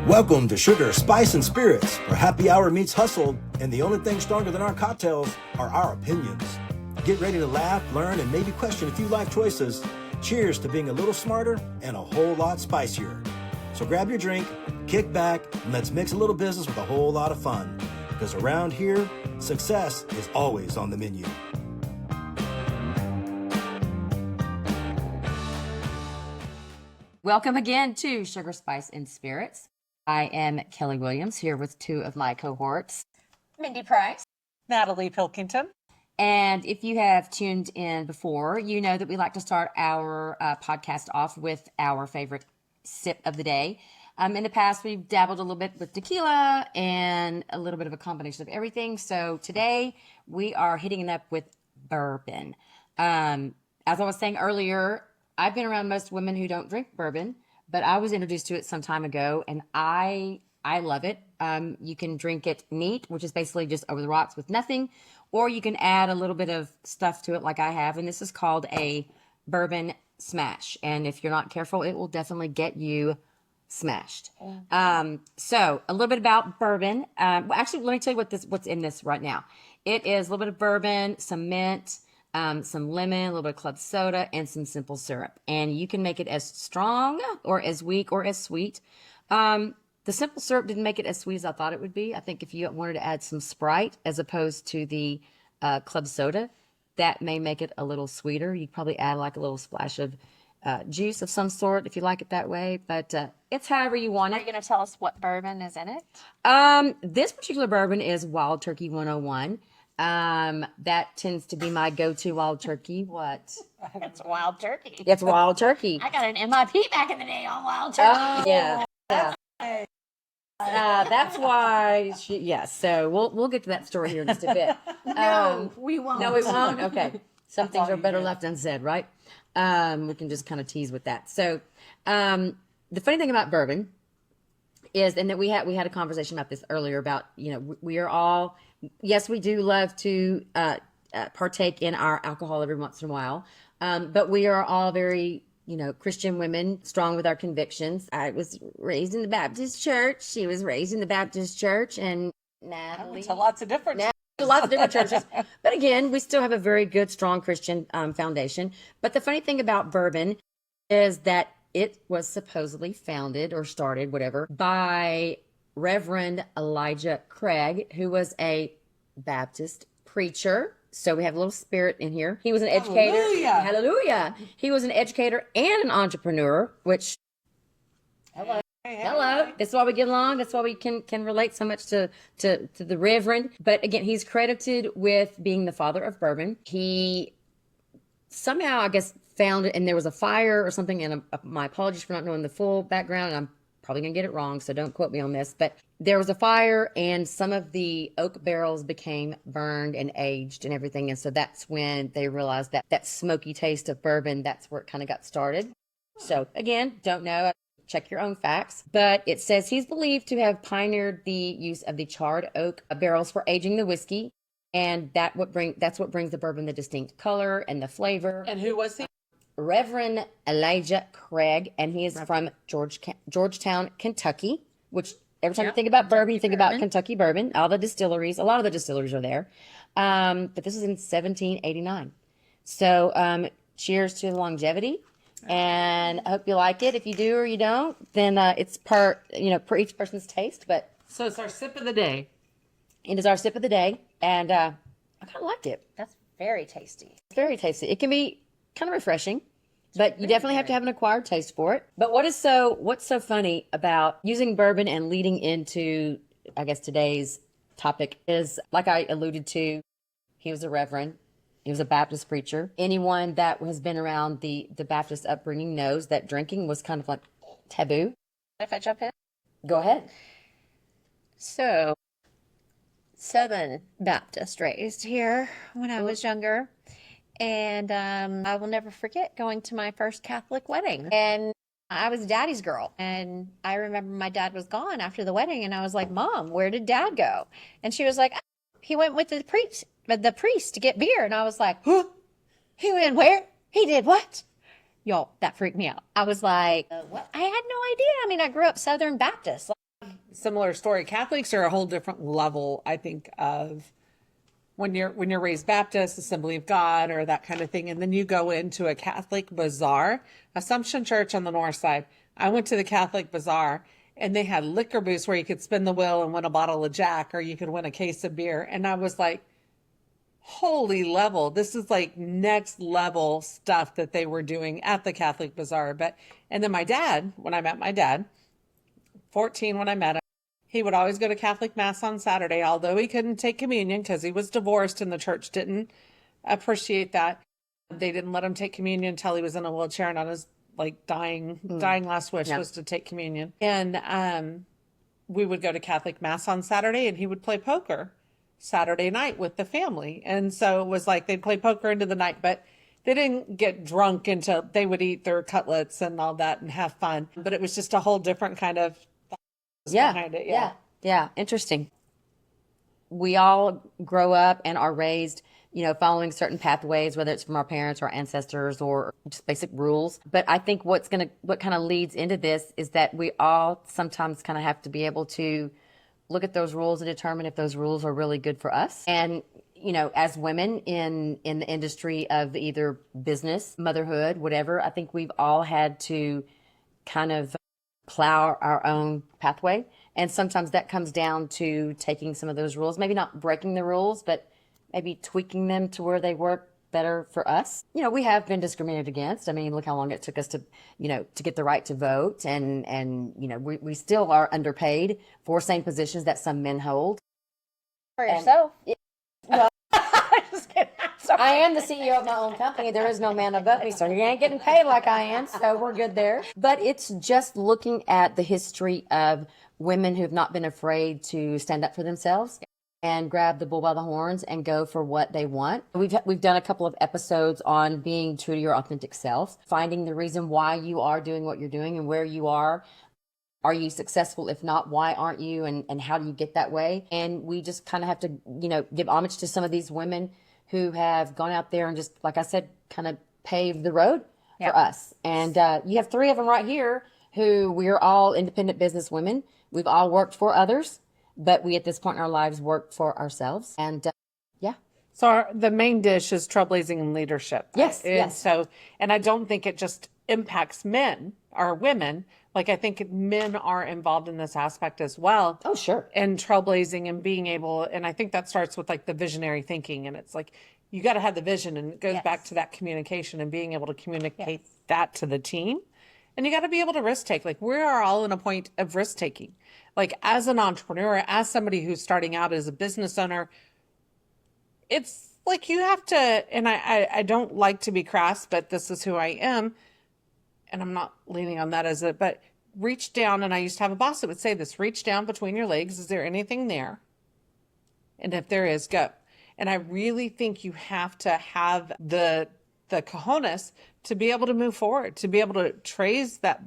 Welcome to Sugar, Spice, and Spirits, where happy hour meets hustle, and the only thing stronger than our cocktails are our opinions. Get ready to laugh, learn, and maybe question a few life choices. Cheers to being a little smarter and a whole lot spicier. So grab your drink, kick back, and let's mix a little business with a whole lot of fun. Because around here, success is always on the menu. Welcome again to Sugar, Spice, and Spirits. I am Kelly Williams here with two of my cohorts, Mindy Pride, Natalie Pilkinton. And if you have tuned in before, you know that we like to start our podcast off with our favorite sip of the day. In the past, we've dabbled a little bit with tequila and a little bit of a combination of everything. So today we are hitting it up with bourbon. As I was saying earlier, I've been around most women who don't drink bourbon, but I was introduced to it some time ago, and I love it. You can drink it neat, which is basically just over the rocks with nothing, or you can add a little bit of stuff to it like I have, and this is called a bourbon smash. And if you're not careful, it will definitely get you smashed. So a little bit about bourbon. Well, actually, let me tell you what's in this right now. It is a little bit of bourbon, some mint, some lemon, a little bit of club soda, and some simple syrup. And you can make it as strong or as weak or as sweet. The simple syrup didn't make it as sweet as I thought it would be. I think if you wanted to add some Sprite as opposed to the club soda, that may make it a little sweeter. You'd probably add like a little splash of juice of some sort if you like it that way. But it's however you want are it. you going to tell us what bourbon is in it? This particular bourbon is Wild Turkey 101. That tends to be my go-to Wild Turkey. What? It's Wild Turkey. It's Wild Turkey. I got an MIP back in the day on Wild Turkey. Yeah. That's why so we'll get to that story here in just a bit. No, we won't. No, we won't. Okay. Some things are better left unsaid, right? We can just kind of tease with that. So, the funny thing about bourbon is, and that we had a conversation about this earlier about, we are all, yes, we do love to partake in our alcohol every once in a while, but we are all very, Christian women, strong with our convictions. I was raised in the Baptist church. She was raised in the Baptist church, and Natalie. To lots of different Lots of different churches. But again, we still have a very good, strong Christian foundation. But the funny thing about bourbon is that it was supposedly founded or started, whatever, by Reverend Elijah Craig, who was a Baptist preacher. So we have a little spirit in here. He was an educator. Hallelujah. Hallelujah. He was an educator and an entrepreneur, which... Hello. That's why we get along. That's why we can relate so much to the Reverend. But again, he's credited with being the father of bourbon. He somehow, I guess, found it, and there was a fire or something. And my apologies for not knowing the full background. I'm probably going to get it wrong, so don't quote me on this. But there was a fire, and some of the oak barrels became burned and aged and everything. And so that's when they realized that smoky taste of bourbon, that's where it kind of got started. So again, don't know. Check your own facts. But it says he's believed to have pioneered the use of the charred oak barrels for aging the whiskey. And that's what brings the bourbon the distinct color and the flavor. And who was he? Reverend Elijah Craig, and he is from Georgetown, Kentucky, which every time you think about bourbon, you think about Kentucky bourbon. A lot of the distilleries are there. But this is in 1789. So cheers to longevity. And I hope you like it. If you do or you don't, then it's per each person's taste. But So it's our sip of the day. it is our sip of the day, and I kind of liked it. That's very tasty. It's very tasty. It can be kind of refreshing, but you definitely have to have an acquired taste for it. But what's so funny about using bourbon and leading into, I guess, today's topic is, like I alluded to, he was a reverend. He was a Baptist preacher. Anyone that has been around the Baptist upbringing knows that drinking was kind of like taboo. If I jump in? Go ahead. So, Southern Baptist raised here when I was younger. And I will never forget going to my first Catholic wedding. And I was daddy's girl. And I remember my dad was gone after the wedding. And I was like, Mom, where did dad go? And she was like, he went with the priest to get beer. And I was like, huh? He went where? He did what? Y'all, that freaked me out. I was like, what? I had no idea. I mean, I grew up Southern Baptist. similar story. Catholics are a whole different level, I think, of when you're raised Baptist, Assembly of God, or that kind of thing, and then you go into a Catholic bazaar, Assumption Church on the north side. I went to the Catholic bazaar, and they had liquor booths where you could spin the wheel and win a bottle of Jack, or you could win a case of beer. And I was like, holy level, this is like next level stuff that they were doing at the Catholic bazaar. And then my dad, when I met my dad, 14 when I met him, he would always go to Catholic Mass on Saturday, although he couldn't take communion because he was divorced and the church didn't appreciate that. They didn't let him take communion until he was in a wheelchair and on his dying last wish was to take communion. And we would go to Catholic Mass on Saturday, and he would play poker Saturday night with the family. And so it was like they'd play poker into the night, but they didn't get drunk until they would eat their cutlets and all that and have fun. But it was just a whole different kind of behind it. Yeah. Interesting. We all grow up and are raised, following certain pathways, whether it's from our parents or ancestors or just basic rules. But I think what kind of leads into this is that we all sometimes kind of have to be able to look at those rules and determine if those rules are really good for us. And, as women in the industry of either business, motherhood, whatever, I think we've all had to kind of plow our own pathway. And sometimes that comes down to taking some of those rules, maybe not breaking the rules, but maybe tweaking them to where they work better for us. We have been discriminated against. I mean, look how long it took us to get the right to vote. And we still are underpaid for same positions that some men hold. For yourself. Well, Just kidding. Sorry. I am the CEO of my own company. There is no man above me, so you ain't getting paid like I am, so we're good there. But it's just looking at the history of women who've not been afraid to stand up for themselves and grab the bull by the horns and go for what they want. We've done a couple of episodes on being true to your authentic self, finding the reason why you are doing what you're doing and where you are. Are you successful? If not, why aren't you? And how do you get that way? And we just kind of have to, give homage to some of these women who have gone out there and just, like I said, kind of paved the road for us. And you have 3 of them right here who we're all independent business women. We've all worked for others, but we at this point in our lives work for ourselves. And So the main dish is trailblazing and leadership. Yes, And yes. so, and I don't think it just impacts men or women. Like, I think men are involved in this aspect as well. Oh, sure. And trailblazing and being able, and I think that starts with like the visionary thinking. And it's like, you got to have the vision, and it goes back to that communication and being able to communicate that to the team. And you got to be able to risk take. Like, we are all in a point of risk taking. Like, as an entrepreneur, as somebody who's starting out as a business owner, it's like you have to, and I don't like to be crass, but this is who I am. And I'm not leaning on that as a, but reach down. And I used to have a boss that would say this: reach down between your legs. Is there anything there? And if there is, go. And I really think you have to have the cojones to be able to move forward, to be able to blaze that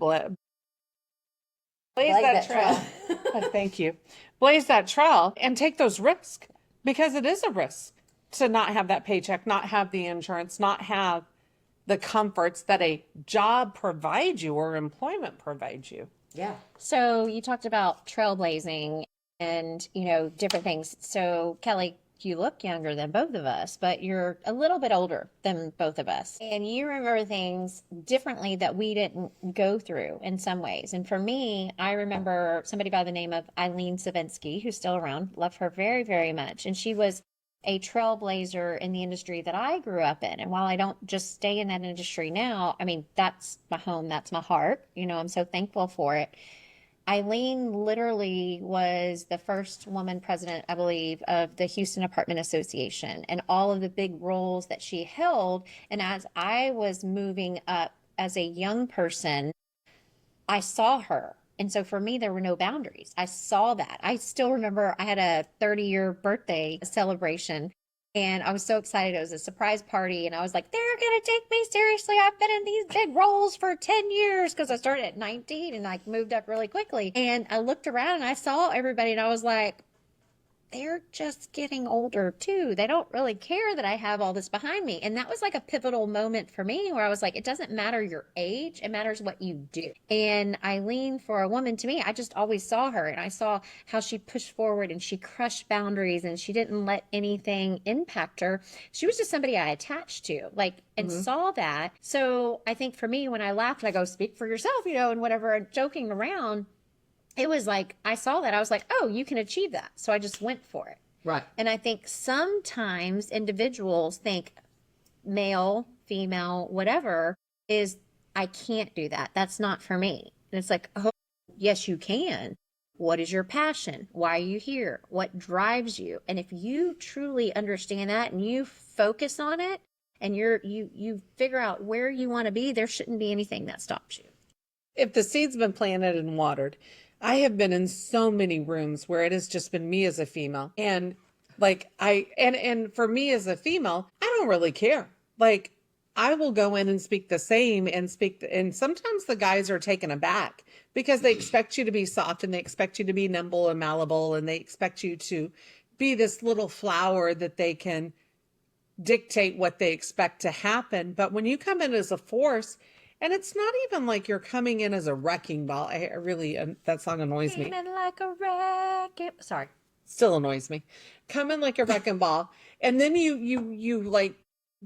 trail. Thank you. Blaze that trail and take those risks, because it is a risk to not have that paycheck, not have the insurance, not have the comforts that a job provides you or employment provides you. Yeah. So you talked about trailblazing and, different things. So Kelly, you look younger than both of us, but you're a little bit older than both of us. And you remember things differently that we didn't go through in some ways. And for me, I remember somebody by the name of Eileen Savinsky, who's still around. Love her very, very much. And she was a trailblazer in the industry that I grew up in. And while I don't just stay in that industry now, I mean, that's my home, that's my heart. I'm so thankful for it. Eileen literally was the first woman president, I believe, of the Houston Apartment Association, and all of the big roles that she held. And as I was moving up as a young person, I saw her. And so for me, there were no boundaries. I saw that. I still remember I had a 30-year birthday celebration, and I was so excited. It was a surprise party, and I was like, they're going to take me seriously. I've been in these big roles for 10 years, because I started at 19 and I moved up really quickly. And I looked around and I saw everybody, and I was like, they're just getting older too. They don't really care that I have all this behind me. And that was like a pivotal moment for me where I was like, it doesn't matter your age, it matters what you do. And Eileen, for a woman, to me, I just always saw her and I saw how she pushed forward and she crushed boundaries and she didn't let anything impact her. She was just somebody I attached to, like, and saw that. So I think for me, when I laughed, I go, speak for yourself, and whatever, and joking around. It was like, I saw that. I was like, oh, you can achieve that. So I just went for it. Right. And I think sometimes individuals think male, female, whatever is, I can't do that. That's not for me. And it's like, oh, yes, you can. What is your passion? Why are you here? What drives you? And if you truly understand that and you focus on it and you figure out where you want to be, there shouldn't be anything that stops you. If the seed's been planted and watered, I have been in so many rooms where it has just been me as a female. And like and for me as a female, I don't really care. Like I will go in and speak the same and sometimes the guys are taken aback because they expect you to be soft and they expect you to be nimble and malleable and they expect you to be this little flower that they can dictate what they expect to happen. But when you come in as a force, and it's not even like you're coming in as a wrecking ball. I really, that song annoys me. Coming like a wrecking, sorry. Still annoys me. Come in like a wrecking ball. And then you like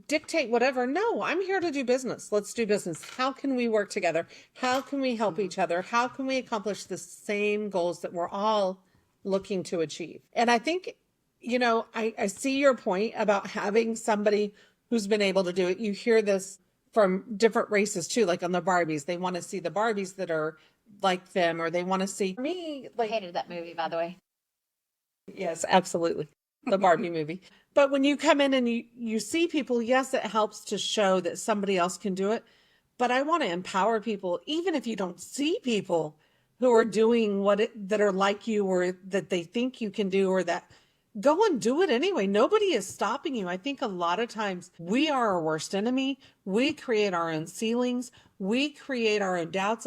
dictate whatever. No, I'm here to do business. Let's do business. How can we work together? How can we help each other? How can we accomplish the same goals that we're all looking to achieve? And I think, I see your point about having somebody who's been able to do it. You hear this from different races too, like on the Barbies. They want to see the Barbies that are like them, or they want to see me. I hated that movie, by the way. Yes, absolutely. The Barbie movie. But when you come in and you see people, yes, it helps to show that somebody else can do it. But I want to empower people, even if you don't see people who are doing that are like you or that they think you can do, or that go and do it anyway. Nobody is stopping you. I think a lot of times we are our worst enemy. We create our own ceilings. We create our own doubts.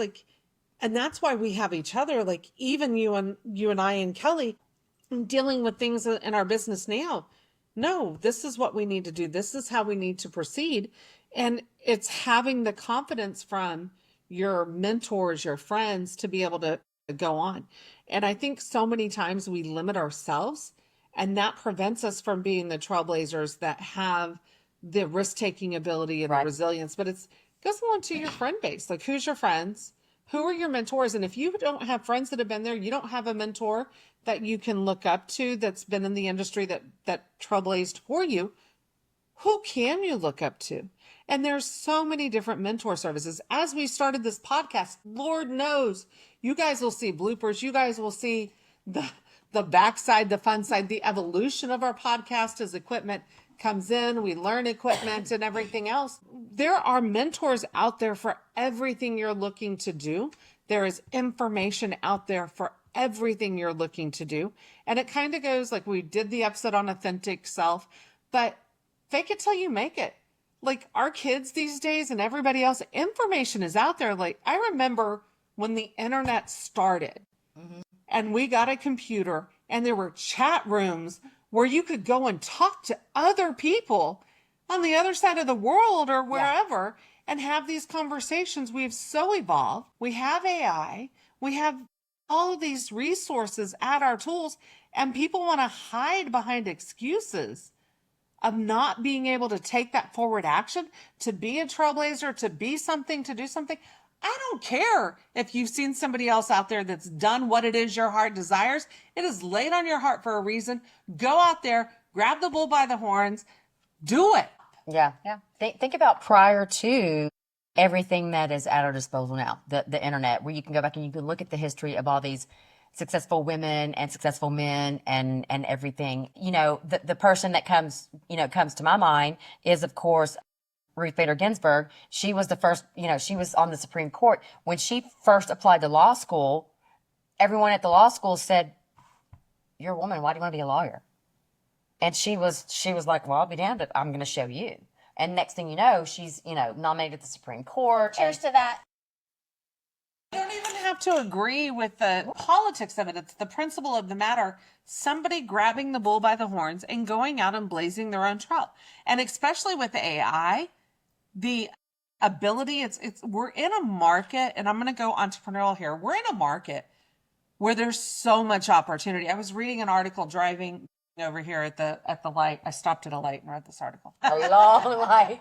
And that's why we have each other. Like even you and I and Kelly dealing with things in our business now. No, this is what we need to do. This is how we need to proceed. And it's having the confidence from your mentors, your friends to be able to go on. And I think so many times we limit ourselves. And that prevents us from being the trailblazers that have the risk-taking ability and the resilience. But it goes along to your friend base. Like, who's your friends? Who are your mentors? And if you don't have friends that have been there, you don't have a mentor that you can look up to that's been in the industry that trailblazed for you, who can you look up to? And there's so many different mentor services. As we started this podcast, Lord knows, you guys will see bloopers. You guys will see the backside, the fun side, the evolution of our podcast as equipment comes in, we learn equipment and everything else. There are mentors out there for everything you're looking to do. There is information out there for everything you're looking to do. And it kind of goes like we did the episode on authentic self, but fake it till you make it. Like our kids these days and everybody else, information is out there. Like I remember when the internet started, and we got a computer and there were chat rooms where you could go and talk to other people on the other side of the world or wherever and have these conversations. We've so evolved. We have AI. We have all of these resources at our tools, and people want to hide behind excuses of not being able to take that forward action, to be a trailblazer, to be something, to do something. I don't care if you've seen somebody else out there that's done what it is your heart desires. It is laid on your heart for a reason. Go out there, grab the bull by the horns, do it. Yeah. Think about prior to everything that is at our disposal now, the internet, where you can go back and you can look at the history of all these successful women and successful men and everything. The person that comes to my mind is, of course, Ruth Bader Ginsburg. She was the first, she was on the Supreme Court. When she first applied to law school, everyone at the law school said, "You're a woman. Why do you want to be a lawyer?" And she was like, "Well, I'll be damned if I'm going to show you." And next thing you know, she's, nominated to the Supreme Court. Cheers to that. You don't even have to agree with the politics of it. It's the principle of the matter. Somebody grabbing the bull by the horns and going out and blazing their own trail. And especially with the AI, the ability, we're in a market, and I'm going to go entrepreneurial here. We're in a market where there's so much opportunity. I was reading an article driving over here at the light. I stopped at a light and read this article. A long light.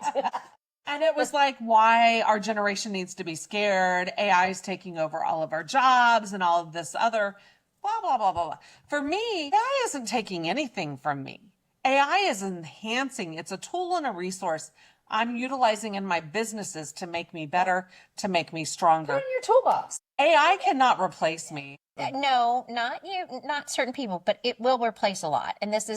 And it was like, why our generation needs to be scared. AI is taking over all of our jobs and all of this other blah, blah, blah, blah, blah. For me, AI isn't taking anything from me. AI is enhancing. It's a tool and a resource I'm utilizing in my businesses to make me better, to make me stronger. Put it in your toolbox. AI cannot replace me. No, not you, not certain people, but it will replace a lot. And it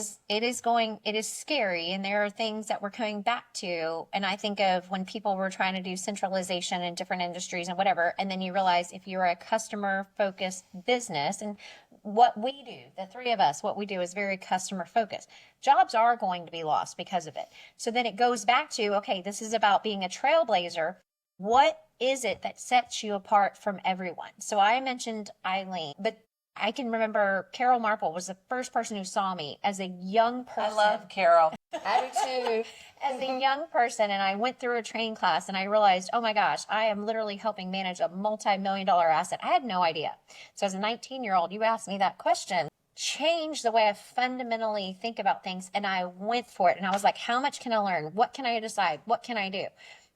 is scary. And there are things that we're coming back to. And I think of when people were trying to do centralization in different industries and whatever. And then you realize if you're a customer focused business, and what we do, the three of us, what we do is very customer focused. Jobs are going to be lost because of it. So then it goes back to, okay, this is about being a trailblazer. What is it that sets you apart from everyone? So I mentioned Eileen, but I can remember Carol Marple was the first person who saw me as a young person. I love Carol. I do too. As a young person, and I went through a training class and I realized, oh my gosh, I am literally helping manage a multi-million-dollar asset. I had no idea. So as a 19-year-old, you asked me that question, changed the way I fundamentally think about things, and I went for it. And I was like, how much can I learn? What can I decide? What can I do?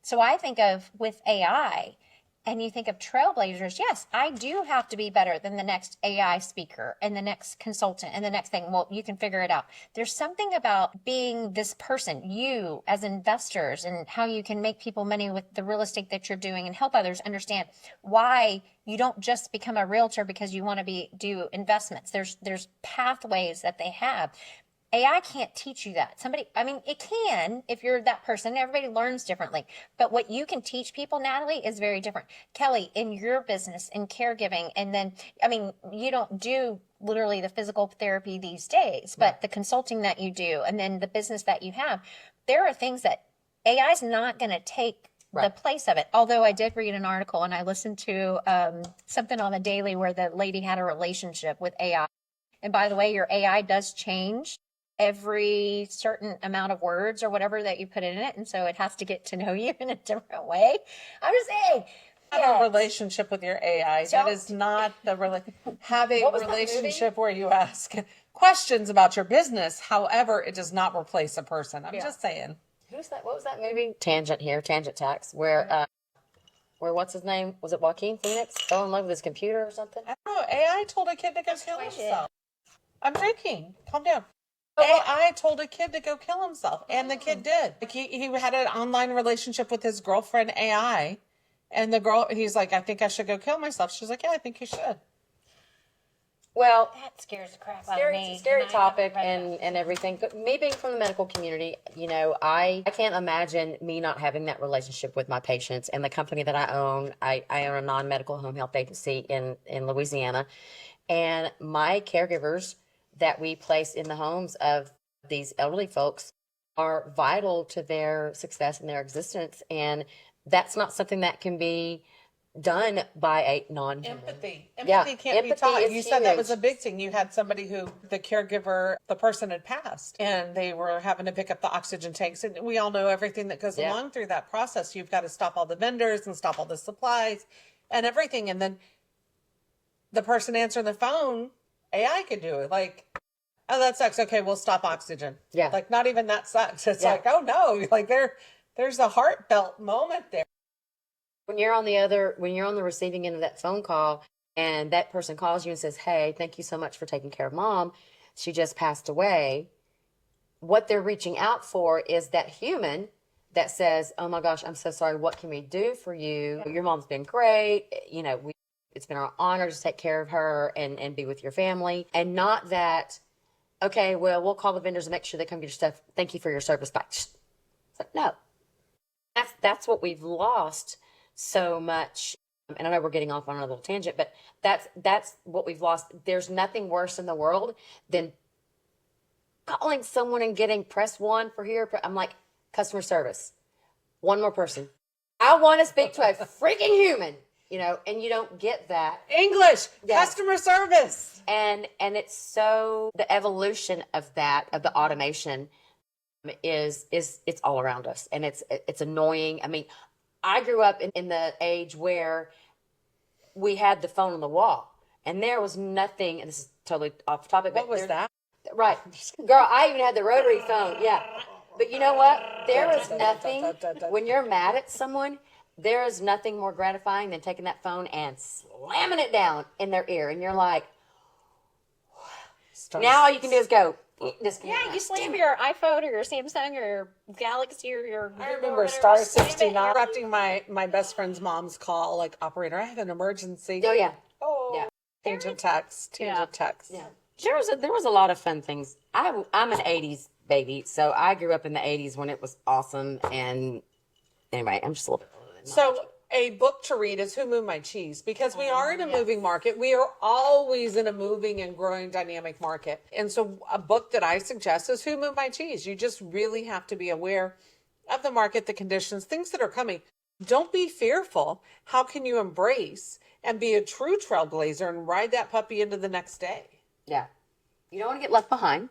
So I think of with AI, and you think of trailblazers, yes, I do have to be better than the next AI speaker and the next consultant and the next thing. Well, you can figure it out. There's something about being this person, you as investors, and how you can make people money with the real estate that you're doing and help others understand why you don't just become a realtor because you want to do investments. There's pathways that they have. AI can't teach you that. It can if you're that person. Everybody learns differently. But what you can teach people, Natalie, is very different. Kelly, in your business, in caregiving, and then, you don't do literally the physical therapy these days, but the consulting that you do, and then the business that you have, there are things that AI is not going to take the place of it. Although I did read an article and I listened to something on the daily where the lady had a relationship with AI. And by the way, your AI does change every certain amount of words or whatever that you put in it, and so it has to get to know you in a different way. I'm just saying, Have a relationship with your AI. That is not the have a relationship where you ask questions about your business. However, it does not replace a person. I'm just saying. Who's that? What was that movie? Tangent here, Tangent Tax, where what's his name? Was it Joaquin Phoenix? Fell in love with his computer or something? I don't know. AI told a kid to go kill himself. I'm drinking. Calm down. AI told a kid to go kill himself, and the kid did. Like he had an online relationship with his girlfriend AI, and he's like, I think I should go kill myself. She's like, yeah, I think you should. Well, that scares the crap out of me. Scary topic and everything. But me being from the medical community, I can't imagine me not having that relationship with my patients. And the company that I own a non-medical home health agency in Louisiana, and my caregivers that we place in the homes of these elderly folks are vital to their success and their existence. And that's not something that can be done by a non-human. Empathy can't be taught. You said that was a big thing. You had somebody who the person had passed, and they were having to pick up the oxygen tanks. And we all know everything that goes along through that process. You've got to stop all the vendors and stop all the supplies and everything. And then the person answering the phone, AI could do it. Like, oh, that sucks. Okay, we'll stop oxygen. Yeah. Like, not even that sucks. It's like, oh no, like there's a heartfelt moment there. When you're on the receiving end of that phone call, and that person calls you and says, hey, thank you so much for taking care of Mom. She just passed away. What they're reaching out for is that human that says, oh my gosh, I'm so sorry. What can we do for you? Your mom's been great. It's been our honor to take care of her and be with your family. And not that, okay, well, we'll call the vendors and make sure they come get your stuff. Thank you for your service back. No. That's what we've lost so much. And I know we're getting off on a little tangent, but that's what we've lost. There's nothing worse in the world than calling someone and getting press 1 for here. I'm like, customer service. One more person. I want to speak to a freaking human. and you don't get that. English, Yeah. customer service. And it's so, the evolution of that, of the automation is it's all around us, and it's annoying. I mean, I grew up in the age where we had the phone on the wall, and there was nothing, and this is totally off topic, What but was that? right. Girl, I even had the rotary phone. Yeah. But you know what? There is nothing, when you're mad at someone, there is nothing more gratifying than taking that phone and slamming it down in their ear. And you're like, now all you can do is go, Yeah, you slam your iPhone or your Samsung or your Galaxy or your. I remember star 69 interrupting my best friend's mom's call, like, operator, I have an emergency. Oh, yeah. Oh, Yeah. change of text. Yeah. Yeah. There was a lot of fun things. I'm an 80s baby, so I grew up in the 80s when it was awesome. And anyway, I'm just a little bit older than So a book to read is Who Moved My Cheese? Because we are in a moving market. We are always in a moving and growing dynamic market. And so a book that I suggest is Who Moved My Cheese? You just really have to be aware of the market, the conditions, things that are coming. Don't be fearful. How can you embrace and be a true trailblazer and ride that puppy into the next day? Yeah. You don't want to get left behind,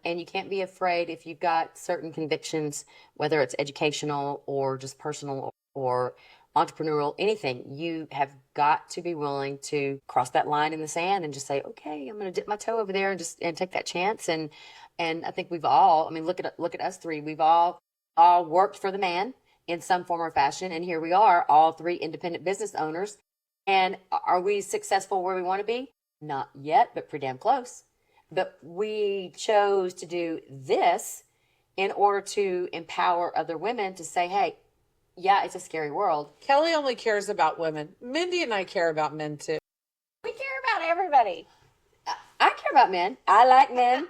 and you can't be afraid if you've got certain convictions, whether it's educational or just personal or entrepreneurial, anything. You have got to be willing to cross that line in the sand and just say, okay, I'm going to dip my toe over there and take that chance. And I think we've all, I mean, look at us three. We've all worked for the man in some form or fashion, and here we are, all three independent business owners. And are we successful where we want to be? Not yet, but pretty damn close. But we chose to do this in order to empower other women to say, hey, yeah, it's a scary world. Kelly only cares about women. Mindy and I care about men too. We care about everybody. I care about men. I like men,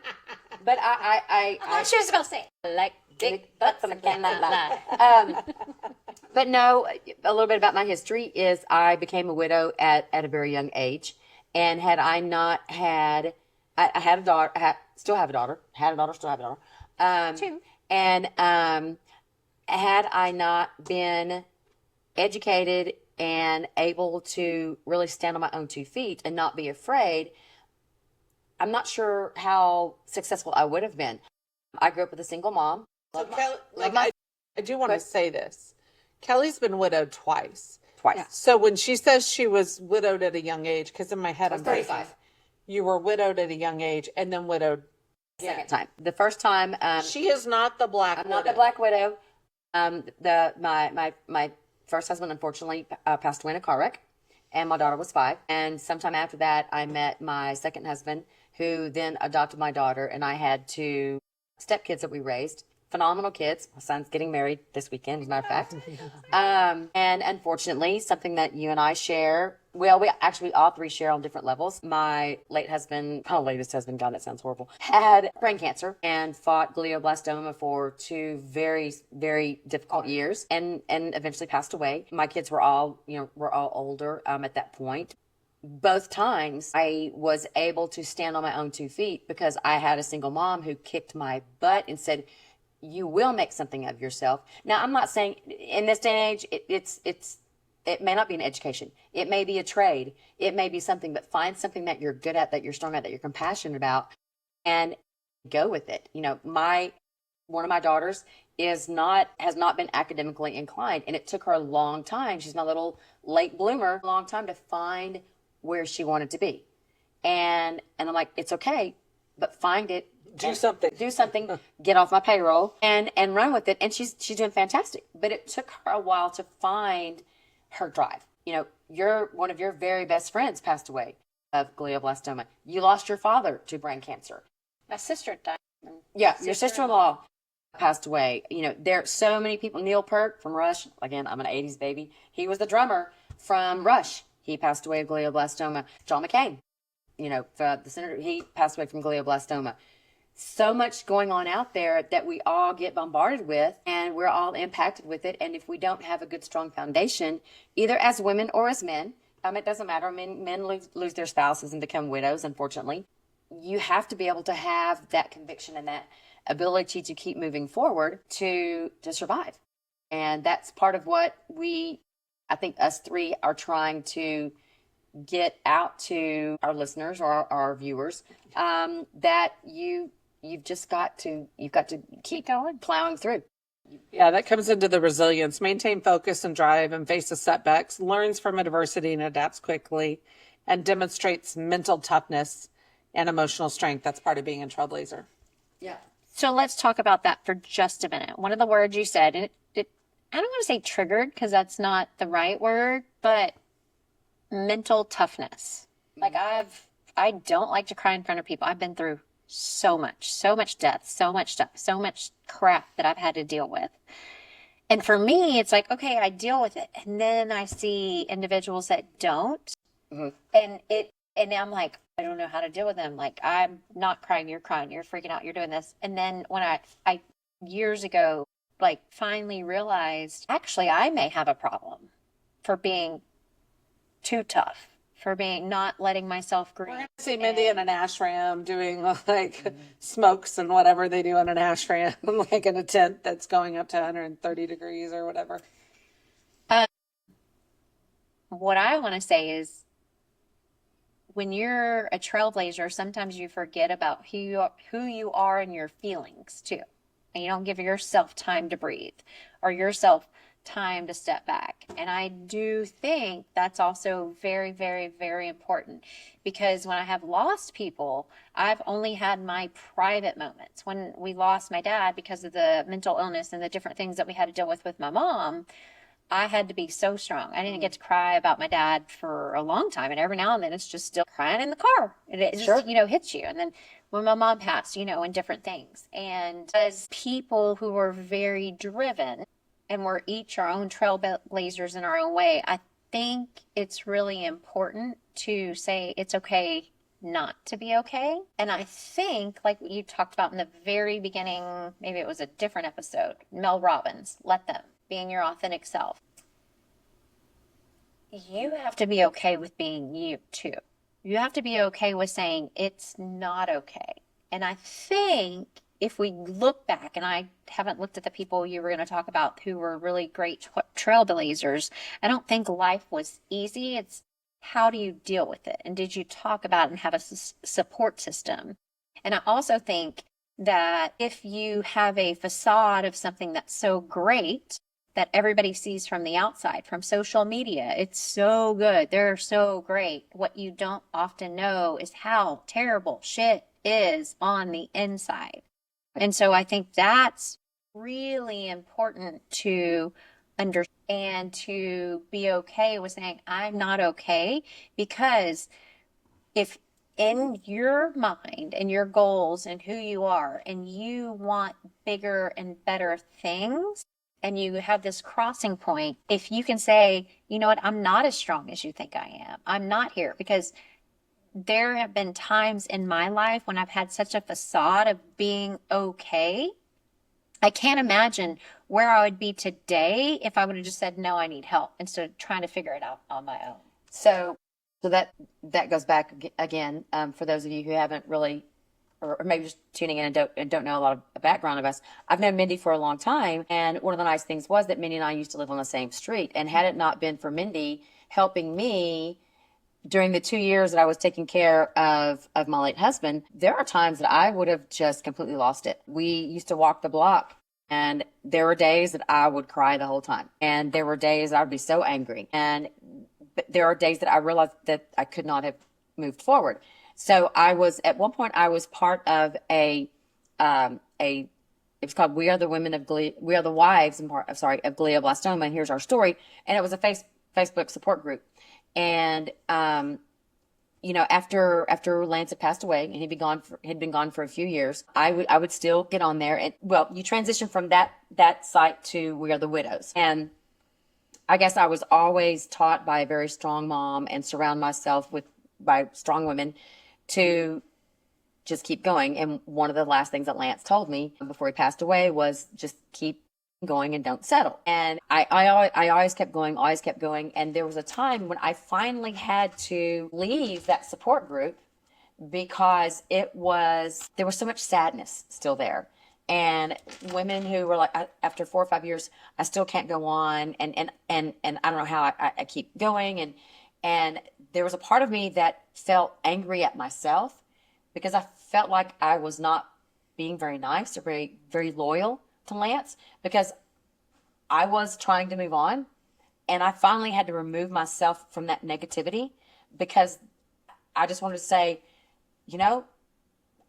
but I What she was about to say. I like big butts and I cannot lie. But no, a little bit about my history is I became a widow at a very young age. And had I not had, I had a daughter, still have a daughter, still have a daughter. Two. And had I not been educated and able to really stand on my own 2 feet and not be afraid, I'm not sure how successful I would have been. I grew up with a single mom. So Kelly, I do want to say this. Kelly's been widowed twice. Twice. So when she says she was widowed at a young age, because in my head I'm thinking 35. you were widowed at a young age and then widowed. Second time. The first time, She is not the black I'm widow. not the black widow. My first husband unfortunately passed away in a car wreck, and my daughter was 5. And sometime after that, I met my second husband, who then adopted my daughter, and I had 2 stepkids that we raised. Phenomenal kids. My son's getting married this weekend, as a matter of fact. And unfortunately, something that you and I share, well, we actually all 3 share on different levels. My latest husband, God, that sounds horrible, had brain cancer and fought glioblastoma for 2 very, very difficult years and eventually passed away. My kids were all older at that point. Both times I was able to stand on my own 2 feet because I had a single mom who kicked my butt and said, you will make something of yourself. Now, I'm not saying in this day and age, it may not be an education. It may be a trade. It may be something, but find something that you're good at, that you're strong at, that you're compassionate about, and go with it. One of my daughters has not been academically inclined, and it took her a long time. She's my little late bloomer, a long time to find where she wanted to be. And I'm like, it's okay, but find it. Do something, get off my payroll and run with it. And she's doing fantastic. But it took her a while to find her drive. One of your very best friends passed away of glioblastoma. You lost your father to brain cancer. My sister died. Yeah, your sister-in-law passed away. There are so many people. Neil Peart from Rush. Again, I'm an 80s baby. He was the drummer from Rush. He passed away of glioblastoma. John McCain, the senator, he passed away from glioblastoma. So much going on out there that we all get bombarded with, and we're all impacted with it. And if we don't have a good, strong foundation, either as women or as men, it doesn't matter. Men lose their spouses and become widows, unfortunately. You have to be able to have that conviction and that ability to keep moving forward to survive. And that's part of what we I think us three are trying to get out to our listeners or our viewers, that you've got to keep going, plowing through. Yeah, that comes into the resilience. Maintain focus and drive and faces setbacks, learns from adversity and adapts quickly, and demonstrates mental toughness and emotional strength. That's part of being a trailblazer. Yeah. So let's talk about that for just a minute. One of the words you said, and it I don't want to say triggered because that's not the right word, but mental toughness. Like I don't like to cry in front of people. I've been through so much death, so much stuff, so much crap that I've had to deal with. And for me, it's like, okay, I deal with it. And then I see individuals that don't. And I'm like, I don't know how to deal with them. Like, I'm not crying, you're freaking out, you're doing this. And then when I years ago, like finally realized, actually, I may have a problem for being too tough, for being not letting myself grieve. We're going to see Mindy in an ashram doing like smokes and whatever they do in an ashram, like in a tent that's going up to 130 degrees or whatever. What I want to say is, when you're a trailblazer, sometimes you forget about who you are and your feelings too. And you don't give yourself time to breathe or yourself time to step back. And I do think that's also very, very, very important, because when I have lost people, I've only had my private moments. When we lost my dad because of the mental illness and the different things that we had to deal with my mom, I had to be so strong. I didn't get to cry about my dad for a long time. And every now and then it's just still crying in the car. And it just, hits you. And then when my mom passed, and different things. And as people who are very driven, and we're each our own trailblazers in our own way, I think it's really important to say it's okay not to be okay. And I think, like you talked about in the very beginning, maybe it was a different episode, Mel Robbins, let them. Being your authentic self. You have to be okay with being you too. You have to be okay with saying it's not okay. And I think if we look back, and I haven't looked at the people you were going to talk about who were really great trailblazers, I don't think life was easy. It's how do you deal with it? And did you talk about it and have a support system? And I also think that if you have a facade of something that's so great that everybody sees from the outside, from social media, it's so good, they're so great, what you don't often know is how terrible shit is on the inside. And so I think that's really important to understand, and to be okay with saying, I'm not okay, because if in your mind and your goals and who you are, and you want bigger and better things, and you have this crossing point, if you can say, you know what, I'm not as strong as you think I am. I'm not here, because there have been times in my life when I've had such a facade of being okay. I can't imagine where I would be today if I would have just said, no, I need help, instead of trying to figure it out on my own. So that goes back again, for those of you who haven't really, or maybe just tuning in and don't know a lot of background of us. I've known Mindy for a long time, and one of the nice things was that Mindy and I used to live on the same street. And had it not been for Mindy helping me during the 2 years that I was taking care of my late husband, there are times that I would have just completely lost it. We used to walk the block, and there were days that I would cry the whole time. And there were days that I would be so angry. And there are days that I realized that I could not have moved forward. So at one point I was part of it was called We Are the Women of We Are the Wives of glioblastoma, and here's our story. And it was a Facebook support group. And, after Lance had passed away and had been gone for a few years, I would still get on there. And you transition from that site to We Are the Widows. And I guess I was always taught by a very strong mom and surround myself by strong women to just keep going. And one of the last things that Lance told me before he passed away was just keep going and don't settle. And I always kept going. And there was a time when I finally had to leave that support group because there was so much sadness still there. and women who were like, after 4 or 5 years, I still can't go on, and I don't know how I keep going, and there was a part of me that felt angry at myself because I felt like I was not being very nice or very loyal to Lance, because I was trying to move on, and I finally had to remove myself from that negativity, because I just wanted to say, you know,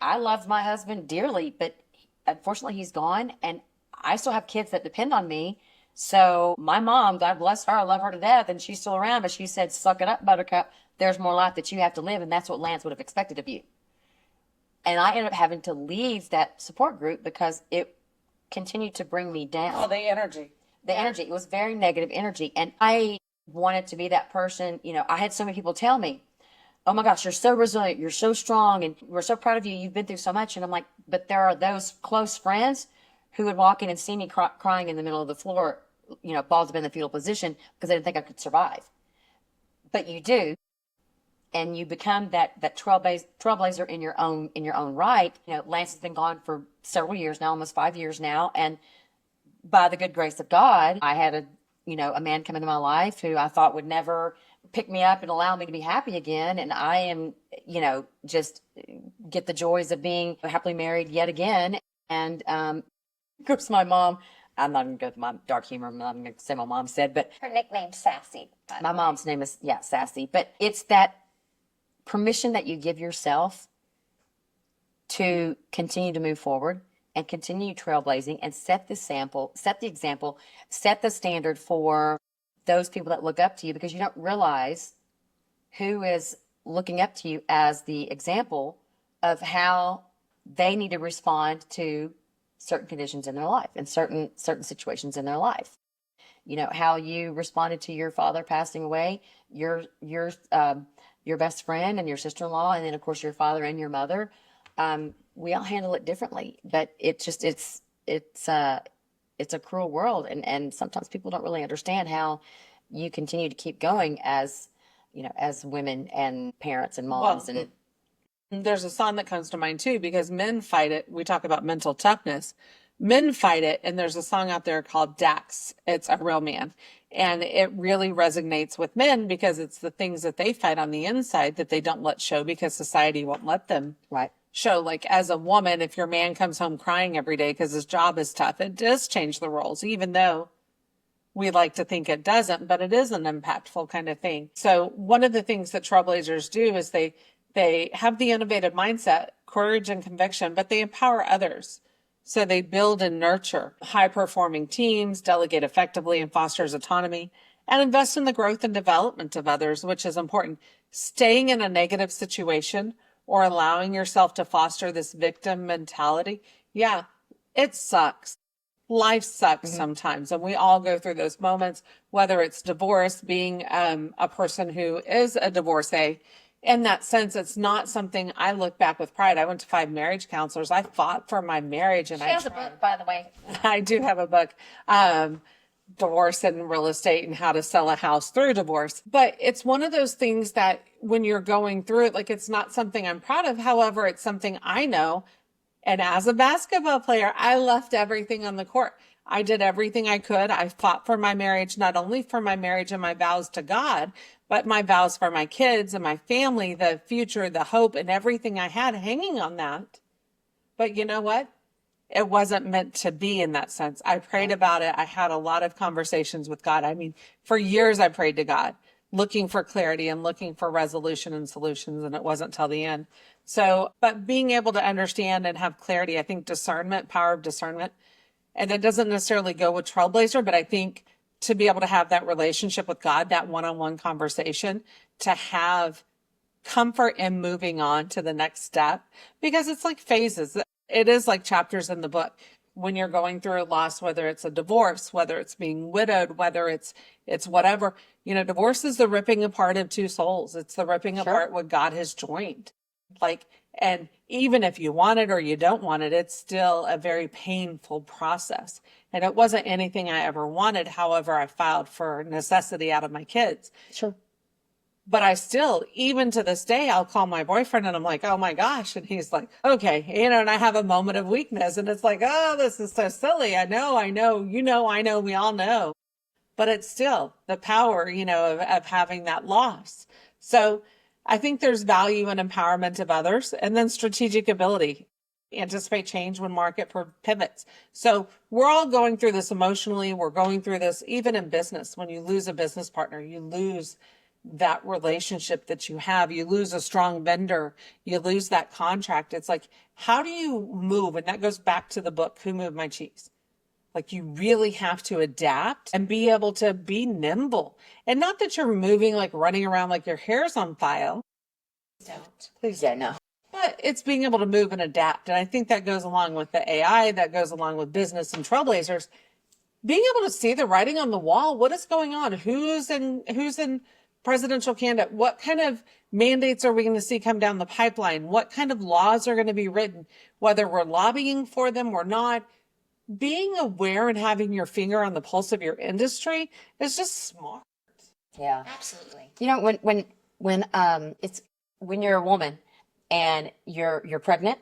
I loved my husband dearly, but unfortunately he's gone, and I still have kids that depend on me. So my mom, God bless her, I love her to death, and she's still around, but she said, suck it up, Buttercup. There's more life that you have to live, and that's what Lance would have expected of you. And I ended up having to leave that support group because it continued to bring me down. Oh, the energy. The energy, it was very negative energy. And I wanted to be that person. You know, I had so many people tell me, oh my gosh, you're so resilient, you're so strong, and we're so proud of you. You've been through so much. And I'm like, but there are those close friends who would walk in and see me crying in the middle of the floor, you know, balled up in the fetal position, because they didn't think I could survive. But you do. And you become that trailblazer in your own right. You know, Lance has been gone for several years now, almost 5 years now. And by the good grace of God, I had a man come into my life who I thought would never pick me up and allow me to be happy again. And I am, just get the joys of being happily married yet again. And, of course, my mom, I'm not going to go with my dark humor. I'm not going to say my mom said, but Her nickname's Sassy. my mom's name is, Sassy. But it's that permission that you give yourself to continue to move forward and continue trailblazing and set the example, set the standard for those people that look up to you, because you don't realize who is looking up to you as the example of how they need to respond to certain conditions in their life and certain situations in their life. You know, how you responded to your father passing away, your best friend and your sister-in-law, and then of course your father and your mother. We all handle it differently, but it's a cruel world, and sometimes people don't really understand how you continue to keep going as as women and parents and moms. Well, and there's a song that comes to mind too, because men fight it. We talk about mental toughness. Men fight it, and there's a song out there called Dax. It's a real man. And it really resonates with men because it's the things that they fight on the inside that they don't let show because society won't let them Right. show. Like, as a woman, if your man comes home crying every day because his job is tough, it does change the roles, even though we like to think it doesn't, but it is an impactful kind of thing. So one of the things that Trailblazers do is they have the innovative mindset, courage and conviction, but they empower others. So they build and nurture high-performing teams, delegate effectively and fosters autonomy, and invest in the growth and development of others, which is important. Staying in a negative situation or allowing yourself to foster this victim mentality, yeah, it sucks. Life sucks sometimes, and we all go through those moments, whether it's divorce, being a person who is a divorcee. In that sense, it's not something I look back with pride. I went to 5 marriage counselors. I fought for my marriage, and She has a book, by the way. I do have a book, Divorce and Real Estate and How to Sell a House Through Divorce. But it's one of those things that when you're going through it, like, it's not something I'm proud of. However, it's something I know. And as a basketball player, I left everything on the court. I did everything I could. I fought for my marriage, not only for my marriage and my vows to God, but my vows for my kids and my family, the future, the hope, and everything I had hanging on that. But you know what? It wasn't meant to be in that sense. I prayed about it. I had a lot of conversations with God. I mean, for years I prayed to God, looking for clarity and looking for resolution and solutions, and it wasn't till the end. So, but being able to understand and have clarity, I think discernment, power of discernment, and it doesn't necessarily go with Trailblazer, but I think to be able to have that relationship with God, that one-on-one conversation, to have comfort in moving on to the next step, because it's like phases. It is like chapters in the book. When you're going through a loss, whether it's a divorce, whether it's being widowed, whether it's whatever, divorce is the ripping apart of two souls. It's the ripping apart what God has joined. Like, and even if you want it or you don't want it, it's still a very painful process. And it wasn't anything I ever wanted. However, I filed for necessity out of my kids. Sure. But I still, even to this day, I'll call my boyfriend and I'm like, oh my gosh. And he's like, okay. And I have a moment of weakness and it's like, oh, this is so silly. I know, I know, we all know. But it's still the power, of having that loss. So I think there's value in empowerment of others and then strategic ability. Anticipate change when market pivots. So we're all going through this emotionally. We're going through this even in business. When you lose a business partner, you lose that relationship that you have, you lose a strong vendor, you lose that contract. It's like, how do you move? And that goes back to the book, Who Moved My Cheese? Like, you really have to adapt and be able to be nimble. And not that you're moving, like running around like your hair's on file. Don't. Please. Yeah, no. But it's being able to move and adapt. And I think that goes along with the AI, that goes along with business and Trailblazers. Being able to see the writing on the wall, what is going on? Who's in presidential candidate? What kind of mandates are we going to see come down the pipeline? What kind of laws are going to be written? Whether we're lobbying for them or not, being aware and having your finger on the pulse of your industry is just smart. Yeah, absolutely. When you're a woman and you're pregnant,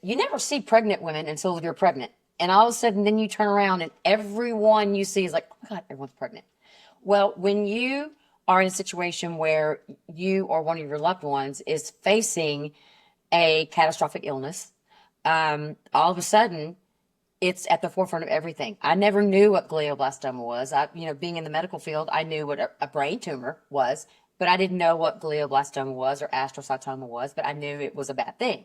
you never see pregnant women until you're pregnant. And all of a sudden, then you turn around and everyone you see is like, oh my God, everyone's pregnant. Well, when you are in a situation where you or one of your loved ones is facing a catastrophic illness, all of a sudden, it's at the forefront of everything. I never knew what glioblastoma was. Being in the medical field, I knew what a brain tumor was, but I didn't know what glioblastoma was or astrocytoma was, but I knew it was a bad thing.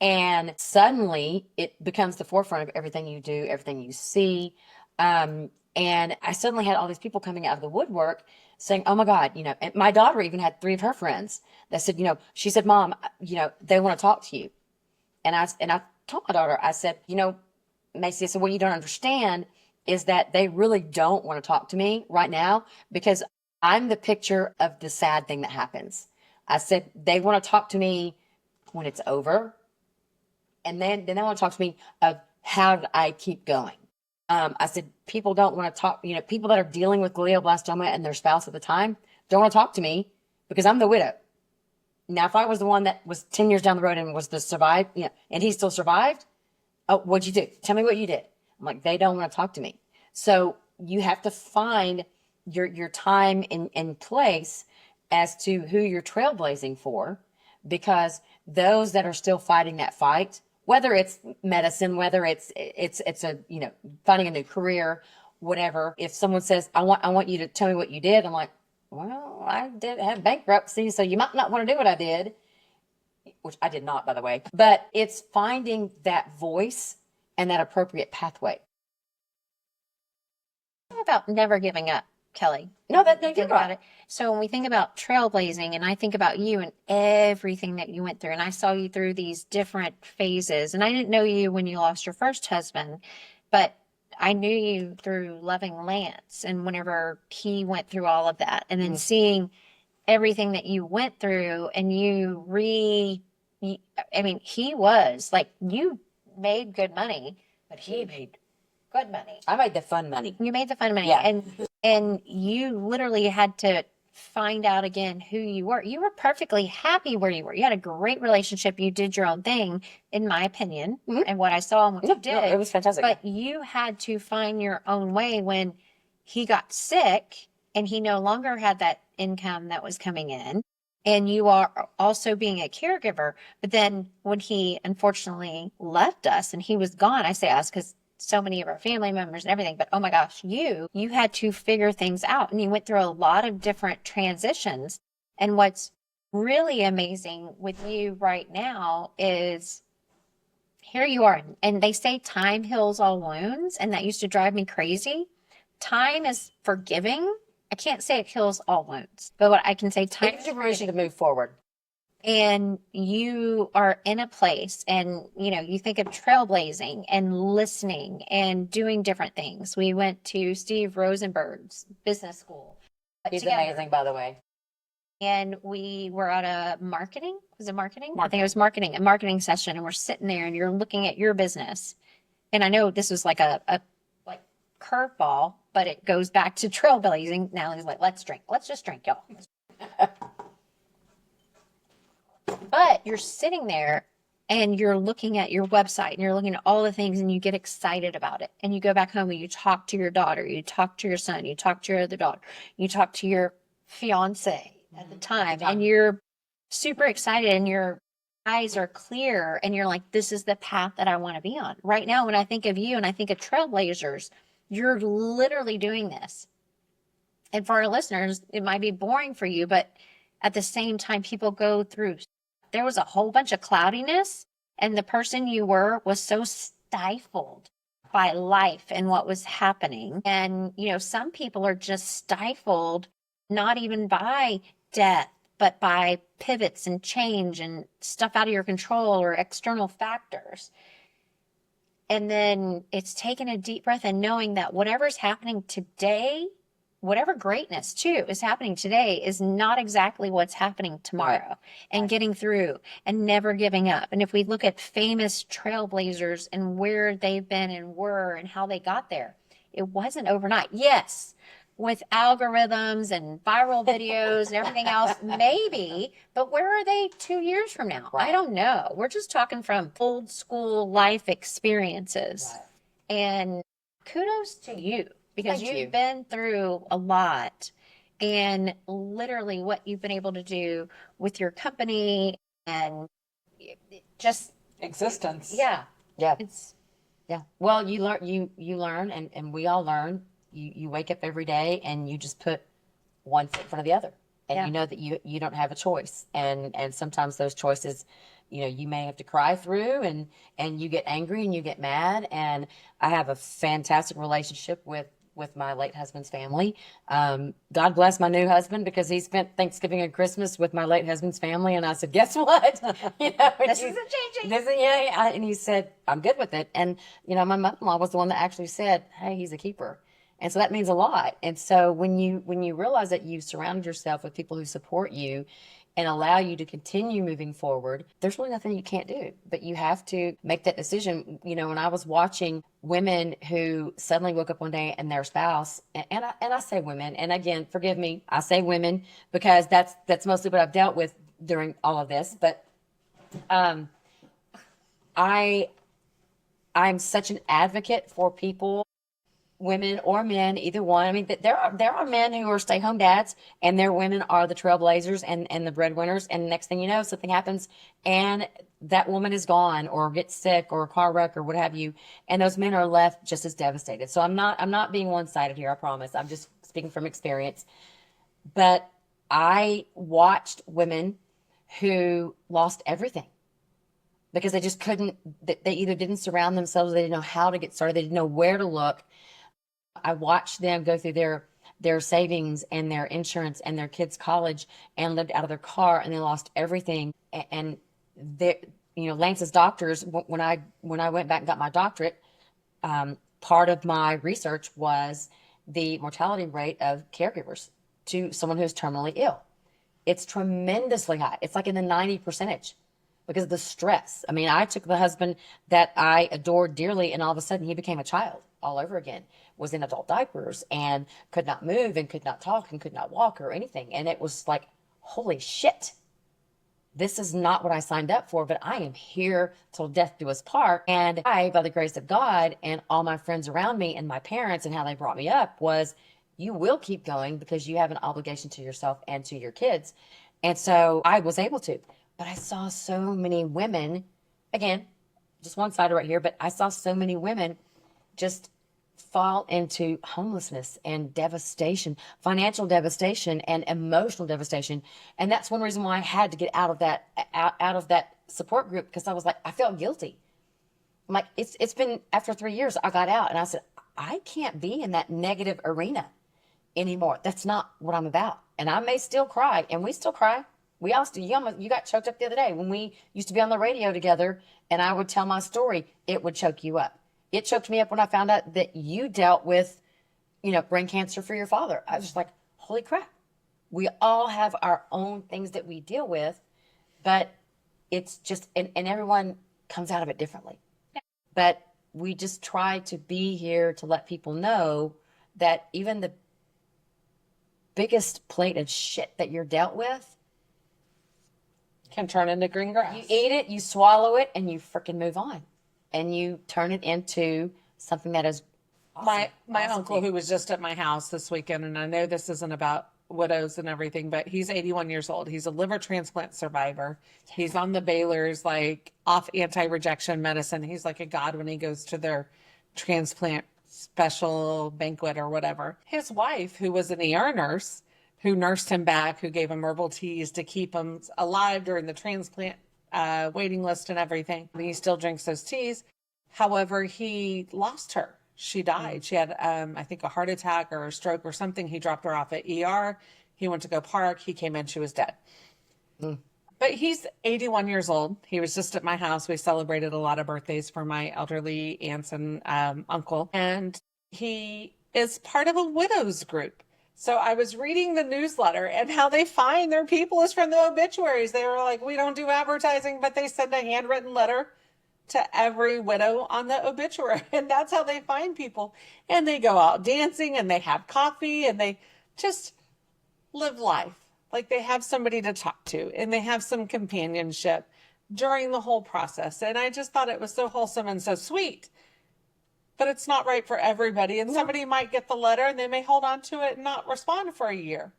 And suddenly it becomes the forefront of everything you do, everything you see. And I suddenly had all these people coming out of the woodwork saying, oh my God, and my daughter even had 3 of her friends that said, she said, Mom, they want to talk to you. And I told my daughter, I said, Macy, I said, what you don't understand is that they really don't want to talk to me right now because I'm the picture of the sad thing that happens. I said, they want to talk to me when it's over. And then they want to talk to me of how do I keep going. I said, people don't want to talk, people that are dealing with glioblastoma and their spouse at the time don't want to talk to me because I'm the widow. Now, if I was the one that was 10 years down the road and was to survive, and he still survived, oh, what'd you do? Tell me what you did. I'm like, they don't want to talk to me. So you have to find your time and place as to who you're trailblazing for, because those that are still fighting that fight, whether it's medicine, whether it's a, finding a new career, whatever. If someone says, I want you to tell me what you did. I'm like, well, I did have bankruptcy, so you might not want to do what I did, which I did not, by the way. But it's finding that voice and that appropriate pathway. What about never giving up, Kelly? No, you're Think right. about it. So when we think about trailblazing, and I think about you and everything that you went through, and I saw you through these different phases, and I didn't know you when you lost your first husband, but I knew you through loving Lance, and whenever he went through all of that, and then seeing everything that you went through, and he was like, you made good money, but he made good money. I made the fun money. You made the fun money. Yeah. And you literally had to find out again who you were. You were perfectly happy where you were. You had a great relationship. You did your own thing, in my opinion, and what I saw and what you did. No, it was fantastic. But you had to find your own way when he got sick and he no longer had that income that was coming in. And you are also being a caregiver. But then when he unfortunately left us and he was gone, I say us because so many of our family members and everything, but oh my gosh, you had to figure things out, and you went through a lot of different transitions. And what's really amazing with you right now is here you are, and they say time heals all wounds, and that used to drive me crazy. Time is forgiving. I can't say it heals all wounds, but what I can say, time It's permission to move forward. and you are in a place, and you think of trailblazing and listening and doing different things. We went to Steve Rosenberg's business school He's together. amazing, by the way. And we were at a marketing, was it marketing? I think it was marketing, a marketing session, and we're sitting there and you're looking at your business. And I know this was like a curveball, but it goes back to trailblazing. Natalie's like, let's drink. Let's just drink, y'all. But you're sitting there and you're looking at your website and you're looking at all the things and you get excited about it. And you go back home and you talk to your daughter, you talk to your son, you talk to your other daughter, you talk to your fiance at the time, and you're super excited and your eyes are clear and you're like, this is the path that I want to be on. Right now, when I think of you and I think of Trailblazers, you're literally doing this. And for our listeners, it might be boring for you, but at the same time, people go through, there was a whole bunch of cloudiness, and the person you were was so stifled by life and what was happening. And, you know, some people are just stifled, not even by death, but by pivots and change and stuff out of your control or external factors. And then it's taking a deep breath and knowing that whatever's happening today, whatever greatness too is happening today, is not exactly what's happening tomorrow. And getting through and never giving up. And if we look at famous trailblazers and where they've been and were and how they got there, it wasn't overnight. Yes, with algorithms and viral videos and everything else, maybe, but where are they 2 years from now? I don't know. We're just talking from old school life experiences. And kudos to you, because you've been through a lot, and literally what you've been able to do with your company and just Existence. yeah. It's well, you learn, and we all learn. You wake up every day and you just put one foot in front of the other, and you know that you don't have a choice, and sometimes those choices, you know, you may have to cry through, and you get angry and you get mad. And I have a fantastic relationship with my late husband's family. God bless my new husband, because he spent Thanksgiving and Christmas with my late husband's family. And I said, guess what? You know, This isn't changing. And he said, I'm good with it. And, you know, my mother-in-law was the one that actually said, hey, he's a keeper. And so that means a lot. And so when you realize that you've surrounded yourself with people who support you and allow you to continue moving forward, there's really nothing you can't do. But you have to make that decision. You know, when I was watching women who suddenly woke up one day and their spouse, and I say women, and again, forgive me, I say women because that's mostly what I've dealt with during all of this. But I'm such an advocate for people, women or men, either one. I mean, there are men who are stay-home dads, and their women are the trailblazers and the breadwinners. And next thing you know, something happens, and that woman is gone, or gets sick, or a car wreck, or what have you, and those men are left just as devastated. So I'm not being one-sided here. I promise. I'm just speaking from experience. But I watched women who lost everything because they just couldn't. They either didn't surround themselves, they didn't know how to get started, they didn't know where to look. I watched them go through their savings and their insurance and their kids' college, and lived out of their car, and they lost everything. And you know, Lance's doctors, when I went back and got my doctorate, part of my research was the mortality rate of caregivers to someone who's terminally ill. It's tremendously high. It's like in the 90% because of the stress. I mean, I took the husband that I adored dearly, and all of a sudden he became a child all over again, was in adult diapers, and could not move, and could not talk, and could not walk or anything. And it was like, holy shit, this is not what I signed up for, but I am here till death do us part. And I, by the grace of God and all my friends around me and my parents and how they brought me up, was you will keep going because you have an obligation to yourself and to your kids. And so I was able to. But I saw so many women, again, just one side right here, but I saw so many women just fall into homelessness and devastation, financial devastation and emotional devastation. And that's one reason why I had to get out of that support group, because I was like, I felt guilty. I'm like, it's been, after 3 years, I got out and I said, I can't be in that negative arena anymore. That's not what I'm about. And I may still cry, and we still cry. We all still, you got choked up the other day when we used to be on the radio together, and I would tell my story. It would choke you up. It choked me up when I found out that you dealt with, you know, brain cancer for your father. I was just like, holy crap. We all have our own things that we deal with, but it's just, and everyone comes out of it differently. But we just try to be here to let people know that even the biggest plate of shit that you're dealt with, Can turn into green grass. you eat it, you swallow it, and you freaking move on. And you turn it into something that is awesome. My uncle, who was just at my house this weekend, and I know this isn't about widows and everything, but he's 81 years old. He's a liver transplant survivor. He's on the Baylor's, like, off anti-rejection medicine. He's like a god when he goes to their transplant special banquet or whatever. His wife, who was an ER nurse, who nursed him back, who gave him herbal teas to keep him alive during the transplant waiting list and everything. He still drinks those teas. However, he lost her. She died. She had, I think, a heart attack or a stroke or something. He dropped her off at ER. He went to go park. He came in. She was dead. But he's 81 years old. He was just at my house. We celebrated a lot of birthdays for my elderly aunts and uncle. And he is part of a widows group. So I was reading the newsletter, and how they find their people is from the obituaries. They were like, we don't do advertising, but they send a handwritten letter to every widow on the obituary. And that's how they find people. And they go out dancing, and they have coffee, and they just live life. Like, they have somebody to talk to, and they have some companionship during the whole process. And I just thought it was so wholesome and so sweet. But it's not right for everybody. And somebody might get the letter and they may hold on to it and not respond for a year.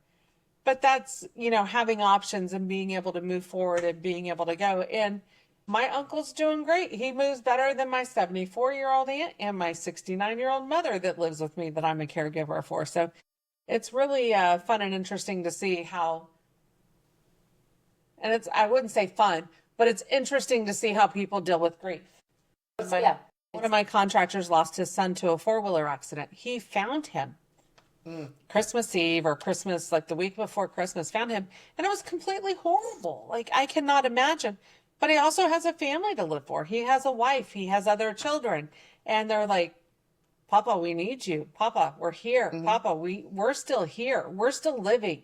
But that's, having options and being able to move forward and being able to go. And my uncle's doing great. He moves better than my 74-year-old aunt and my 69-year-old mother that lives with me that I'm a caregiver for. So it's really fun and interesting to see how, and I wouldn't say fun, but it's interesting to see how people deal with grief. One of my contractors lost his son to a four-wheeler accident. He found him Christmas Eve or Christmas, like the week before Christmas, found him. And it was completely horrible. Like, I cannot imagine. But he also has a family to live for. He has a wife. He has other children. And they're like, Papa, we need you. Papa, we're here. Papa, we're still here. We're still living.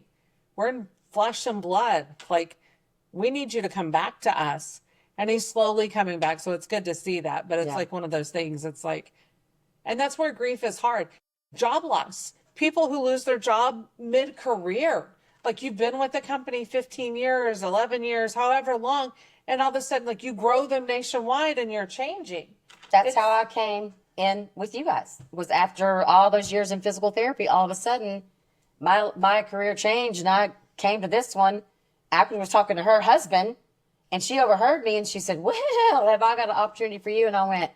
We're in flesh and blood. Like, we need you to come back to us. And he's slowly coming back. So it's good to see that. But it's like one of those things. It's like, and that's where grief is hard. Job loss. People who lose their job mid-career. Like, you've been with the company 15 years, 11 years, however long. And all of a sudden, like, you grow them nationwide and you're changing. That's how I came in with you guys. Was after all those years in physical therapy, all of a sudden, my career changed, and I came to this one. Apple was talking to her husband, and she overheard me, and she said, well, have I got an opportunity for you? And I went,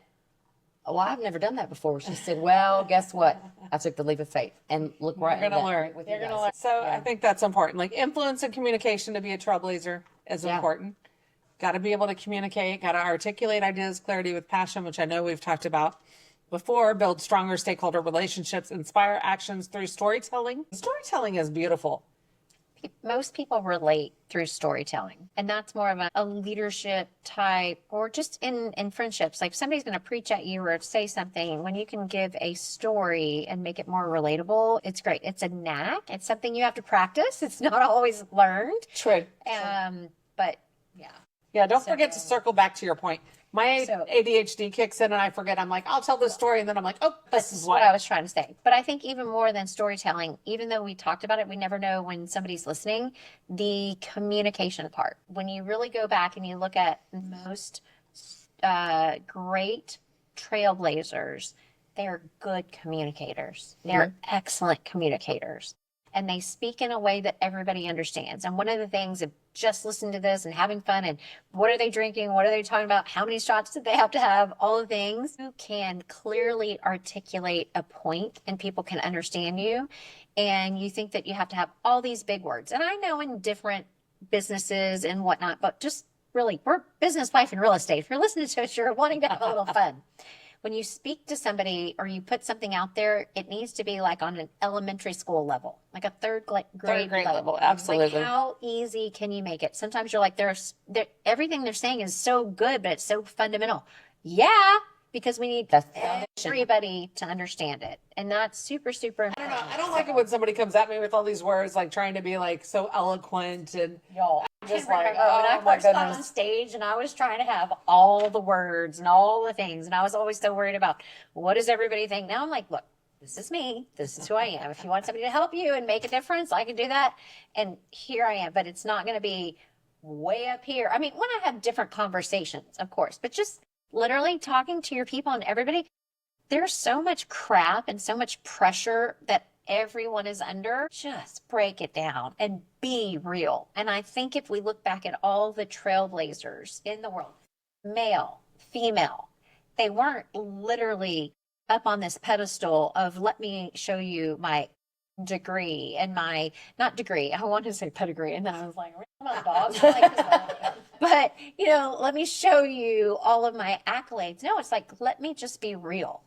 oh, I've never done that before. She said, well, guess what? I took the leap of faith, and look right. You're going to learn. You're going to learn. So I think that's important. Like, influence and communication to be a trailblazer is important. Got to be able to communicate, got to articulate ideas, clarity with passion, which I know we've talked about before, build stronger stakeholder relationships, inspire actions through storytelling. Storytelling is beautiful. Most people relate through storytelling, and that's more of a leadership type, or just in friendships. Like, if somebody's going to preach at you or say something, when you can give a story and make it more relatable, it's great. It's a knack. It's something you have to practice. It's not always learned. True. But yeah. Yeah, don't forget to circle back to your point. My ADHD kicks in and I forget. I'm like, I'll tell this story. And then I'm like, oh, this is what I was trying to say. But I think even more than storytelling, even though we talked about it, we never know when somebody's listening, the communication part. When you really go back and you look at most great trailblazers, they're good communicators. They're excellent communicators. And they speak in a way that everybody understands. And one of the things of just listening to this and having fun, and what are they drinking? What are they talking about? How many shots did they have to have? All the things. You can clearly articulate a point and people can understand you. And you think that you have to have all these big words. And I know in different businesses and whatnot, but just really, we're business, life, and real estate. If you're listening to us, you're wanting to have a little fun. When you speak to somebody or you put something out there, it needs to be like on an elementary school level, like a third grade level. Absolutely. Like, how easy can you make it? Sometimes you're like, everything they're saying is so good, but it's so fundamental. Yeah, because we need everybody to understand it. And that's super, super important. I don't like it when somebody comes at me with all these words, like trying to be like so eloquent and just like, when I first got on stage and I was trying to have all the words and all the things, and I was always so worried about what does everybody think. Now I'm like, look, this is me. This is who I am. If you want somebody to help you and make a difference, I can do that. And here I am. But it's not going to be way up here. I mean, when I have different conversations, of course, but just literally talking to your people and everybody, there's so much crap and so much pressure that everyone is under. Just break it down and be real. And I think if we look back at all the trailblazers in the world, male, female, they weren't literally up on this pedestal of, let me show you my degree and my, not degree, I wanted to say pedigree. And then I was like, my dog. But, you know, let me show you all of my accolades. No, it's like, let me just be real.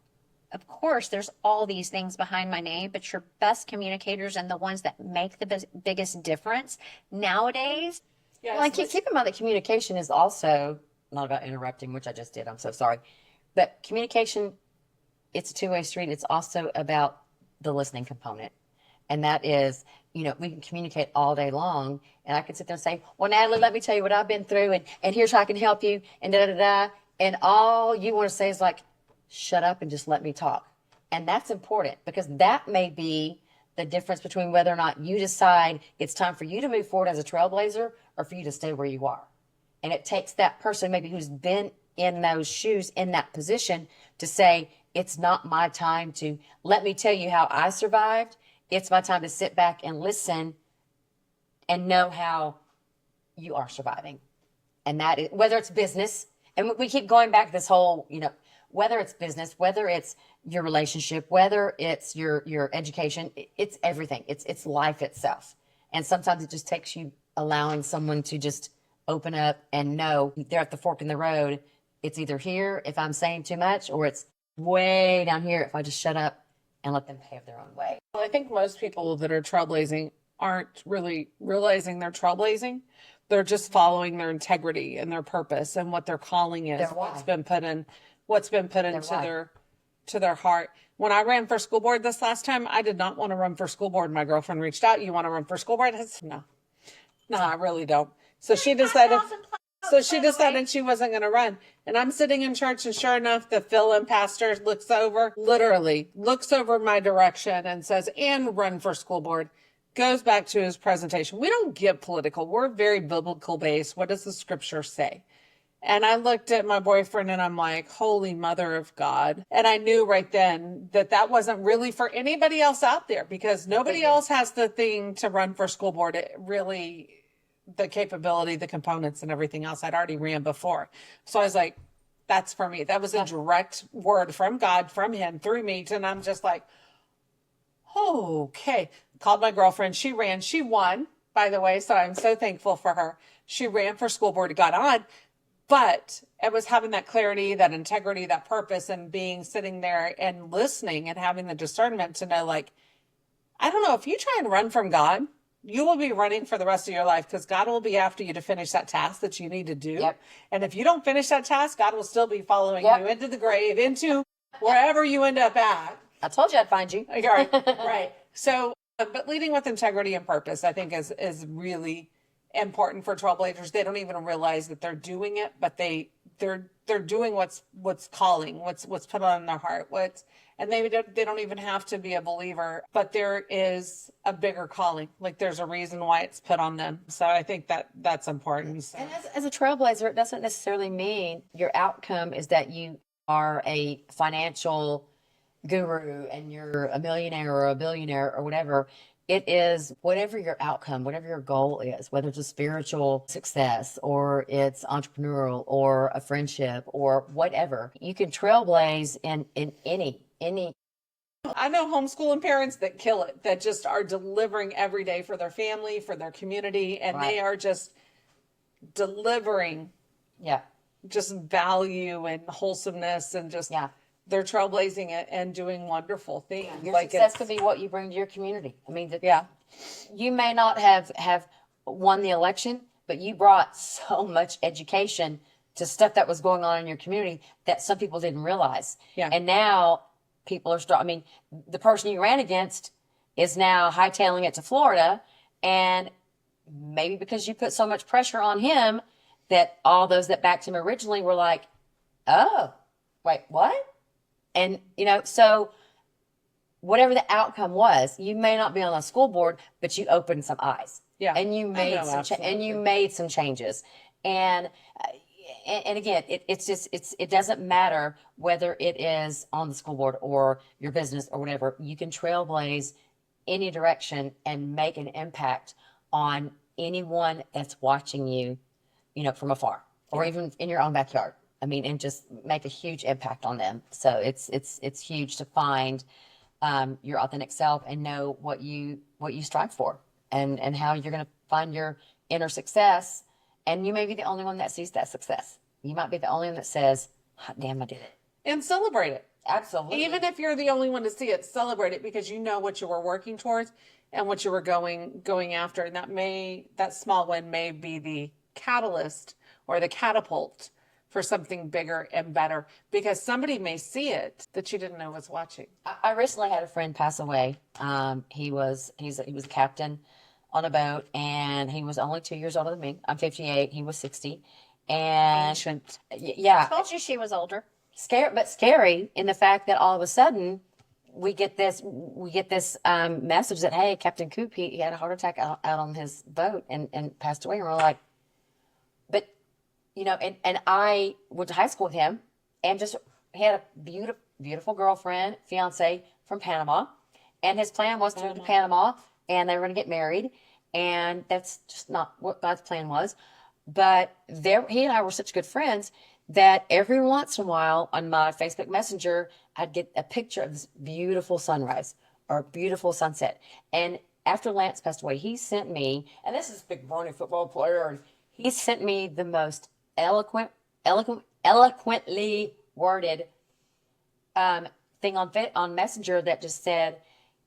Of course, there's all these things behind my name, but your best communicators and the ones that make the biggest difference nowadays. Well, and keep in mind that communication is also not about interrupting, which I just did. I'm so sorry. But communication, it's a two-way street. It's also about the listening component. And that is, you know, we can communicate all day long. And I can sit there and say, well, Natalie, let me tell you what I've been through. And here's how I can help you. And da-da-da-da. And all you want to say is like, shut up and just let me talk. And that's important because that may be the difference between whether or not you decide it's time for you to move forward as a trailblazer or for you to stay where you are. And it takes that person maybe who's been in those shoes, in that position, to say, it's not my time to let me tell you how I survived. It's my time to sit back and listen and know how you are surviving. And that is, whether it's business, and we keep going back to this whole, you know, whether it's business, whether it's your relationship, whether it's your education, it's everything. It's life itself. And sometimes it just takes you allowing someone to just open up and know they're at the fork in the road. It's either here if I'm saying too much, or it's way down here if I just shut up and let them pave their own way. Well, I think most people that are trailblazing aren't really realizing they're trailblazing. They're just following their integrity and their purpose and what their calling is, what's been put into their heart. When I ran for school board this last time, I did not want to run for school board. My girlfriend reached out, you want to run for school board? I said, no, I really don't. So she decided she wasn't going to run. And I'm sitting in church, and sure enough, the fill-in pastor literally looks over my direction and says, and run for school board. Goes back to his presentation. We don't get political. We're very biblical based. What does the scripture say? And I looked at my boyfriend and I'm like, holy mother of God. And I knew right then that that wasn't really for anybody else out there, because nobody else has the thing to run for school board. It really, the capability, the components and everything else I'd already ran before. So I was like, that's for me. That was a direct word from God, from him, through me. And I'm just like, okay. Called my girlfriend. She ran. She won, by the way. So I'm so thankful for her. She ran for school board, got on. But it was having that clarity, that integrity, that purpose, and sitting there and listening and having the discernment to know, like, I don't know, if you try and run from God, you will be running for the rest of your life, because God will be after you to finish that task that you need to do. Yep. And if you don't finish that task, God will still be following you into the grave, into wherever you end up at. I told you I'd find you. Right. Right. So, but leading with integrity and purpose, I think is really important for trailblazers. They don't even realize that they're doing it, but they're doing what's calling, what's put on their heart, and they don't even have to be a believer, but there is a bigger calling. Like, there's a reason why it's put on them. So I think that's important. So. And as a trailblazer, it doesn't necessarily mean your outcome is that you are a financial guru and you're a millionaire or a billionaire or whatever. It is whatever your outcome, whatever your goal is, whether it's a spiritual success or it's entrepreneurial or a friendship or whatever. You can trailblaze in any. I know homeschooling parents that kill it, that just are delivering every day for their family, for their community, and they are just delivering just value and wholesomeness and just they're trailblazing it and doing wonderful things. Your success could be what you bring to your community. I mean, you may not have won the election, but you brought so much education to stuff that was going on in your community that some people didn't realize. Yeah. And now people are the person you ran against is now hightailing it to Florida, and maybe because you put so much pressure on him that all those that backed him originally were like, oh, wait, what? And, so whatever the outcome was, you may not be on the school board, but you opened some eyes. Yeah. And you made some changes. And and again, it doesn't matter whether it is on the school board or your business or whatever. You can trailblaze any direction and make an impact on anyone that's watching you, from afar or even in your own backyard. I mean, and just make a huge impact on them. So it's huge to find your authentic self and know what you strive for and how you're going to find your inner success. And you may be the only one that sees that success. You might be the only one that says, "Hot damn, I did it." And celebrate it. Absolutely. Even if you're the only one to see it, celebrate it because you know what you were working towards and what you were going after. And that small win may be the catalyst or the catapult for something bigger and better because somebody may see it that you didn't know was watching. I recently had a friend pass away. He was a captain on a boat, and he was only 2 years older than me. I'm 58. He was 60, and Ancient. yeah, Told you she was older. scary in the fact that all of a sudden we get this message that, hey, Captain Coop, he had a heart attack out on his boat and passed away. And we're like, but and I went to high school with him, and just he had a beautiful girlfriend, fiance from Panama, and his plan was to move to Panama, and they were going to get married, and that's just not what God's plan was. But he and I were such good friends that every once in a while on my Facebook Messenger, I'd get a picture of this beautiful sunrise or beautiful sunset. And after Lance passed away, he sent me, and this is a big Barney football player, and he sent me the most eloquently worded thing on Messenger that just said,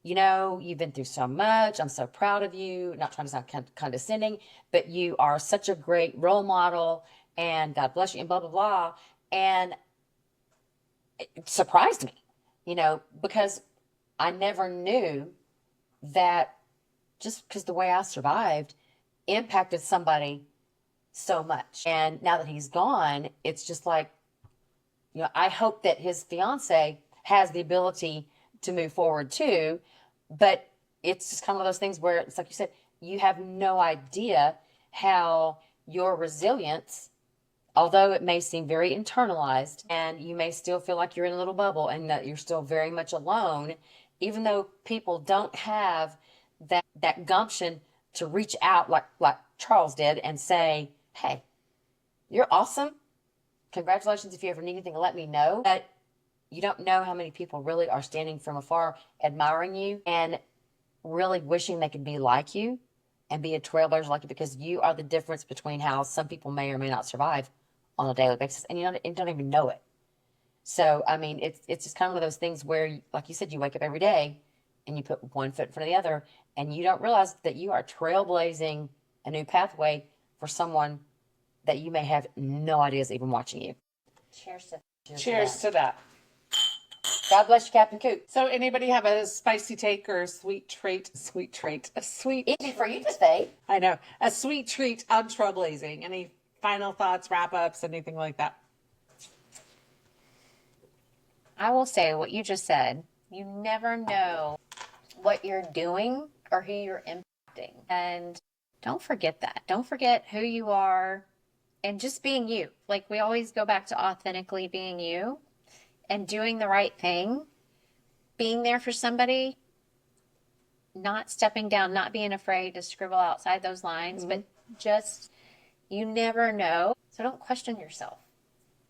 you've been through so much. I'm so proud of you. Not trying to sound condescending, but you are such a great role model, and God bless you, and blah, blah, blah. And it surprised me, because I never knew that just because the way I survived impacted somebody so much. And now that he's gone, it's just like, I hope that his fiance has the ability to move forward too. But it's just kind of one of those things where it's like you said, you have no idea how your resilience, although it may seem very internalized and you may still feel like you're in a little bubble and that you're still very much alone, even though people don't have that gumption to reach out like Charles did and say, hey, you're awesome. Congratulations. If you ever need anything, let me know. But you don't know how many people really are standing from afar, admiring you and really wishing they could be like you and be a trailblazer like you, because you are the difference between how some people may or may not survive on a daily basis, and you don't even know it. So, I mean, it's just kind of one of those things where, like you said, you wake up every day and you put one foot in front of the other, and you don't realize that you are trailblazing a new pathway for someone that you may have no idea is even watching you. Cheers to that. God bless you, Captain Coop. So anybody have a spicy take or a sweet treat? Easy for you to say. I know. A sweet treat on trailblazing. Any final thoughts, wrap-ups, anything like that? I will say what you just said. You never know what you're doing or who you're impacting. And don't forget that. Don't forget who you are and just being you. Like, we always go back to authentically being you and doing the right thing, being there for somebody, not stepping down, not being afraid to scribble outside those lines, but just, you never know. So don't question yourself.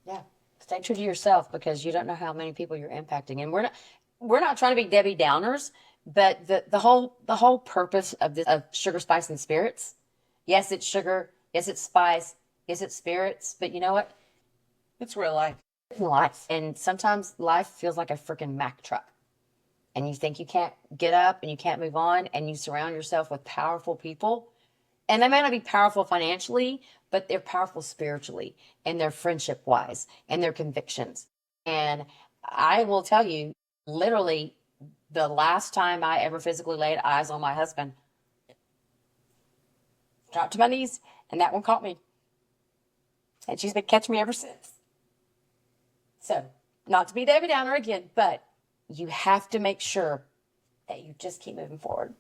Yeah. Stay true to yourself, because you don't know how many people you're impacting. And we're not trying to be Debbie Downers, but the whole purpose of sugar, spice, and spirits. Yes, it's sugar. Yes, it's spice. Yes, it's spirits. But you know what? It's real life. Life. And sometimes life feels like a freaking Mack truck. And you think you can't get up and you can't move on, and you surround yourself with powerful people. And they may not be powerful financially, but they're powerful spiritually, and they're friendship wise, and their convictions. And I will tell you, literally, the last time I ever physically laid eyes on my husband, dropped to my knees, and that one caught me. And she's been catching me ever since. So, not to be Debbie Downer again, but you have to make sure that you just keep moving forward.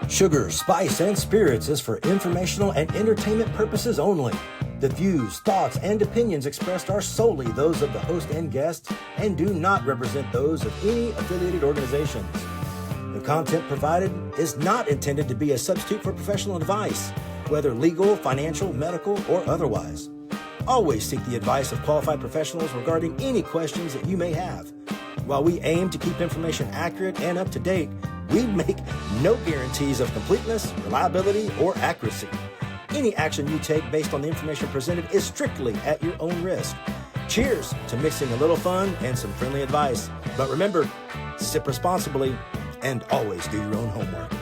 Sugar, Spice, and Spirits is for informational and entertainment purposes only. The views, thoughts, and opinions expressed are solely those of the host and guests and do not represent those of any affiliated organizations. The content provided is not intended to be a substitute for professional advice, whether legal, financial, medical, or otherwise. Always seek the advice of qualified professionals regarding any questions that you may have. While we aim to keep information accurate and up to date, we make no guarantees of completeness, reliability, or accuracy. Any action you take based on the information presented is strictly at your own risk. Cheers to mixing a little fun and some friendly advice. But remember, sip responsibly and always do your own homework.